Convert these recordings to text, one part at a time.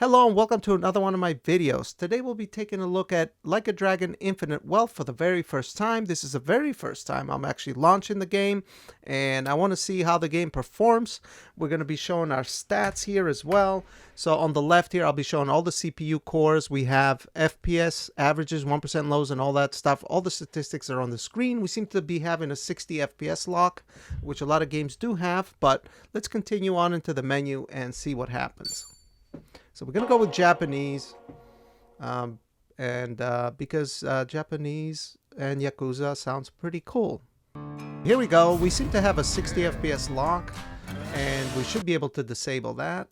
Hello and welcome to another one of my videos. Today we'll be taking a look at Like a Dragon Infinite Wealth for the very first time. This is the very first time I'm actually launching the game and I want to see how the game performs. We're going to be showing our stats here as well. So on the left here I'll be showing all the CPU cores. We have FPS averages, 1% lows and all that stuff. All the statistics are on the screen. We seem to be having a 60 FPS lock, which a lot of games do have, but let's continue on into the menu and see what happens. So we're going to go with Japanese, because Japanese and Yakuza sounds pretty cool. Here we go. We seem to have a 60 FPS lock, and we should be able to disable that.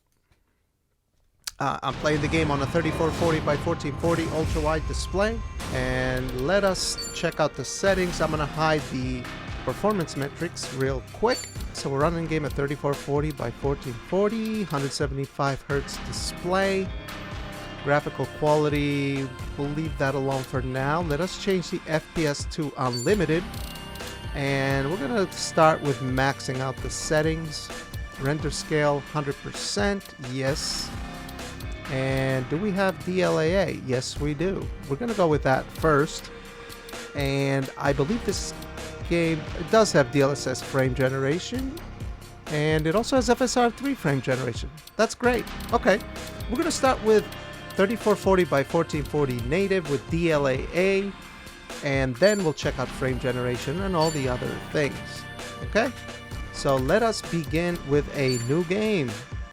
I'm playing the game on a 3440 by 1440 ultra-wide display, and let us check out the settings. I'm going to hide the performance metrics real quick. So we're running the game at 3440 by 1440, 175 Hertz display. Graphical quality, we'll leave that alone for now. Let us change the FPS to unlimited. And we're going to start with maxing out the settings. Render scale 100%, yes. And do we have DLAA? Yes, we do. We're going to go with that first. And I believe this game, it does have DLSS frame generation, and it also has FSR 3 frame generation. That's great. Okay, we're going to start with 3440 by 1440 native with DLAA, and then we'll check out frame generation and all the other things. Okay, so let us begin with a new game.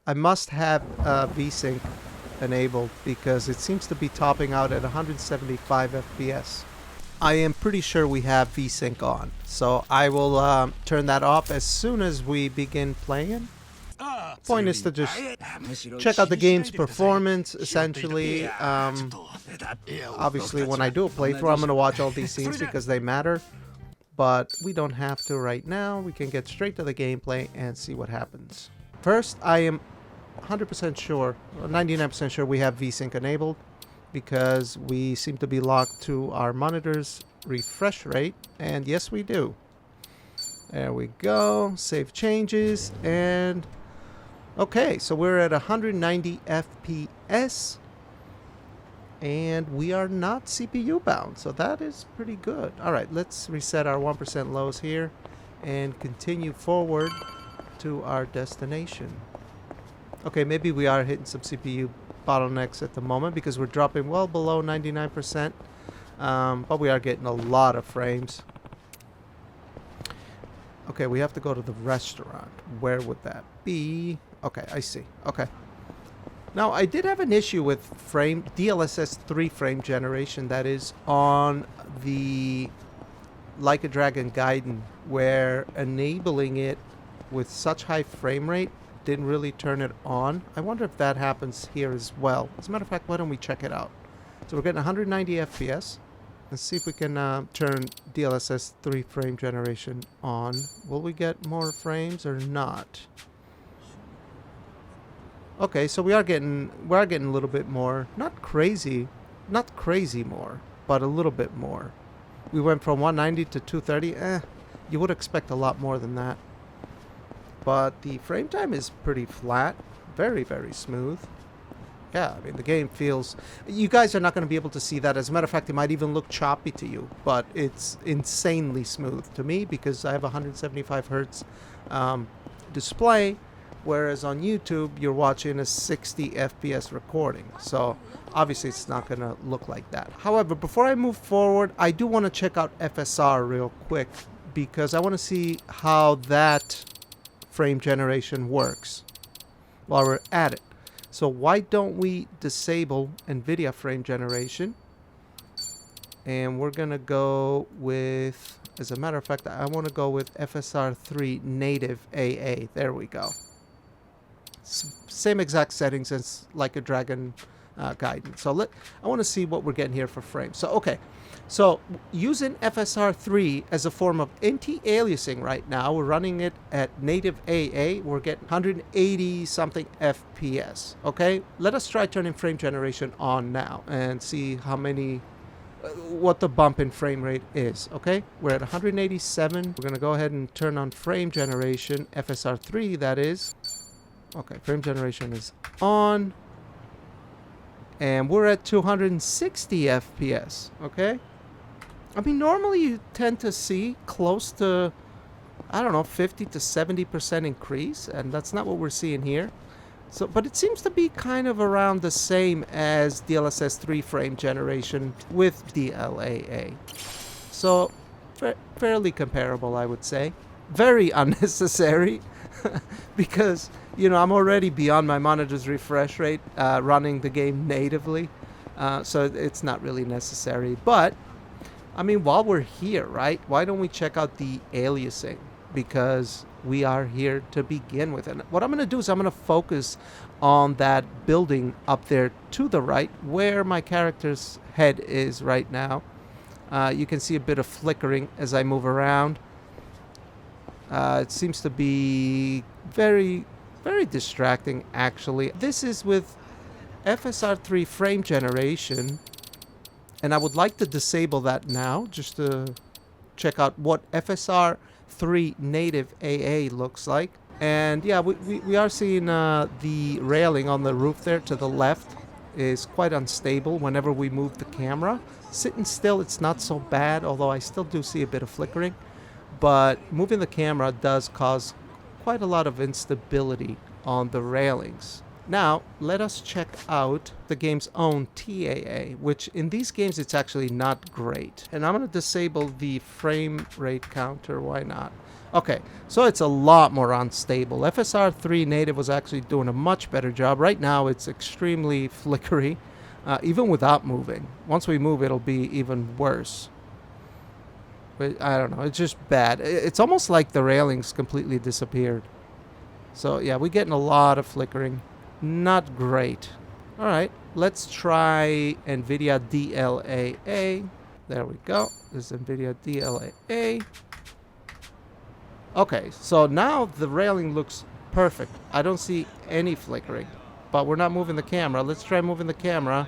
I must have VSync enabled because it seems to be topping out at 175 FPS. I am pretty sure we have VSync on, so I will turn that off as soon as we begin playing. Point is to just check out the game's performance, essentially. Obviously, when I do a playthrough, I'm going to watch all these scenes because they matter, but we don't have to right now. We can get straight to the gameplay and see what happens. First, I am 100% sure, 99% sure we have VSync enabled, because we seem to be locked to our monitor's refresh rate, and yes we do. There we go, save changes, and okay, so we're at 190 FPS and we are not CPU bound, so that is pretty good. Alright, let's reset our 1% lows here and continue forward to our destination. Okay, maybe we are hitting some CPU bottlenecks at the moment because we're dropping well below 99%, but we are getting a lot of frames. Okay, we have to go to the restaurant. Where would that be? Okay, I see. Okay. Now, I did have an issue with DLSS 3 frame generation, that is, on the Like a Dragon Gaiden, where enabling it with such high frame rate didn't really turn it on. I wonder if that happens here as well. As a matter of fact, why don't we check it out? So we're getting 190 FPS. Let's see if we can turn DLSS 3 frame generation on. Will we get more frames or not? Okay, so we are getting a little bit more. Not crazy more, but a little bit more. We went from 190 to 230. You would expect a lot more than that. But the frame time is pretty flat, very, very smooth. Yeah, I mean, the game feels... You guys are not going to be able to see that. As a matter of fact, it might even look choppy to you, but it's insanely smooth to me because I have a 175 Hertz display, whereas on YouTube, you're watching a 60 FPS recording. So obviously, it's not going to look like that. However, before I move forward, I do want to check out FSR real quick because I want to see how that frame generation works while we're at it. So why don't we disable NVIDIA frame generation, and we're gonna go with, as a matter of fact, I want to go with FSR 3 native AA. There we go. Same exact settings as Like a Dragon Gaiden. So I want to see what we're getting here for frames. So okay, so using FSR 3 as a form of anti-aliasing right now, we're running it at native AA. We're getting 180 something FPS. Okay, let us try turning frame generation on now and see how many, what the bump in frame rate is. Okay, we're at 187. We're gonna go ahead and turn on frame generation, FSR 3 that is. Okay, frame generation is on. and we're at 260 FPS, okay? I mean, normally you tend to see close to, I don't know, 50 to 70% increase, and that's not what we're seeing here. So, but it seems to be kind of around the same as DLSS 3 frame generation with DLAA. So, fairly comparable, I would say. Very unnecessary, because, you know, I'm already beyond my monitor's refresh rate running the game natively. So it's not really necessary. But, I mean, while we're here, right, why don't we check out the aliasing? Because we are here to begin with. And what I'm going to do is I'm going to focus on that building up there to the right, where my character's head is right now. You can see a bit of flickering as I move around. It seems to be very, very distracting, actually. This is with FSR 3 frame generation, and I would like to disable that now, just to check out what FSR 3 native AA looks like. And yeah, we are seeing the railing on the roof there to the left is quite unstable whenever we move the camera. Sitting still, it's not so bad, although I still do see a bit of flickering. But moving the camera does cause quite a lot of instability on the railings. Now, let us check out the game's own TAA, which in these games it's actually not great. And I'm going to disable the frame rate counter, why not? Okay, so it's a lot more unstable. FSR 3 native was actually doing a much better job. Right now it's extremely flickery, even without moving. Once we move, it'll be even worse. But I don't know, it's just bad. It's almost like the railings completely disappeared. So yeah, we're getting a lot of flickering. Not great. Alright, let's try NVIDIA DLAA. There we go. This is NVIDIA DLAA. Okay, so now the railing looks perfect. I don't see any flickering. But we're not moving the camera. Let's try moving the camera.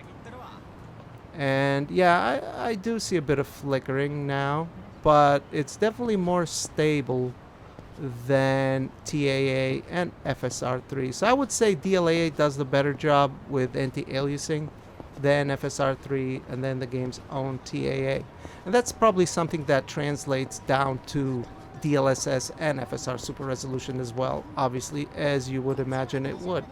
And yeah, I do see a bit of flickering now. But it's definitely more stable than TAA and FSR 3. So I would say DLAA does the better job with anti-aliasing than FSR 3 and then the game's own TAA. And that's probably something that translates down to DLSS and FSR super resolution as well, obviously, as you would imagine it would.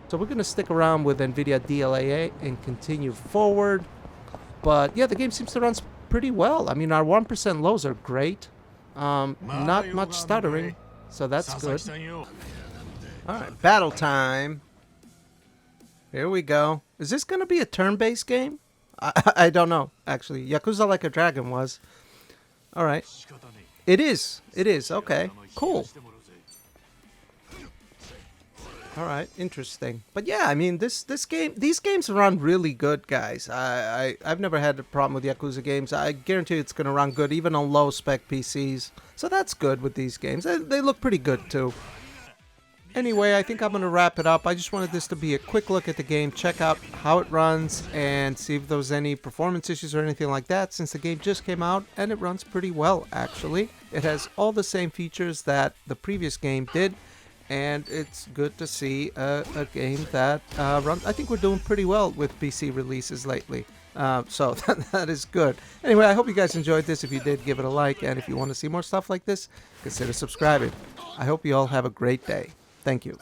So we're going to stick around with NVIDIA DLAA and continue forward. But yeah, the game seems to run pretty well. I mean, our 1% lows are great. Not much stuttering, so that's good. Alright, battle time. Here we go. Is this going to be a turn-based game? I don't know, actually. Yakuza Like a Dragon was. Alright. It is. It is. Okay. Cool. All right, interesting. But yeah, I mean, these games run really good, guys. I've never had a problem with Yakuza games. I guarantee it's going to run good even on low spec PCs. So that's good with these games. They look pretty good too. Anyway, I think I'm going to wrap it up. I just wanted this to be a quick look at the game, check out how it runs, and see if there was any performance issues or anything like that, since the game just came out, and it runs pretty well, actually. It has all the same features that the previous game did. And it's good to see a game that runs. I think we're doing pretty well with PC releases lately. So that is good. Anyway, I hope you guys enjoyed this. If you did, give it a like. And if you want to see more stuff like this, consider subscribing. I hope you all have a great day. Thank you.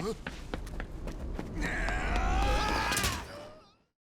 Huh?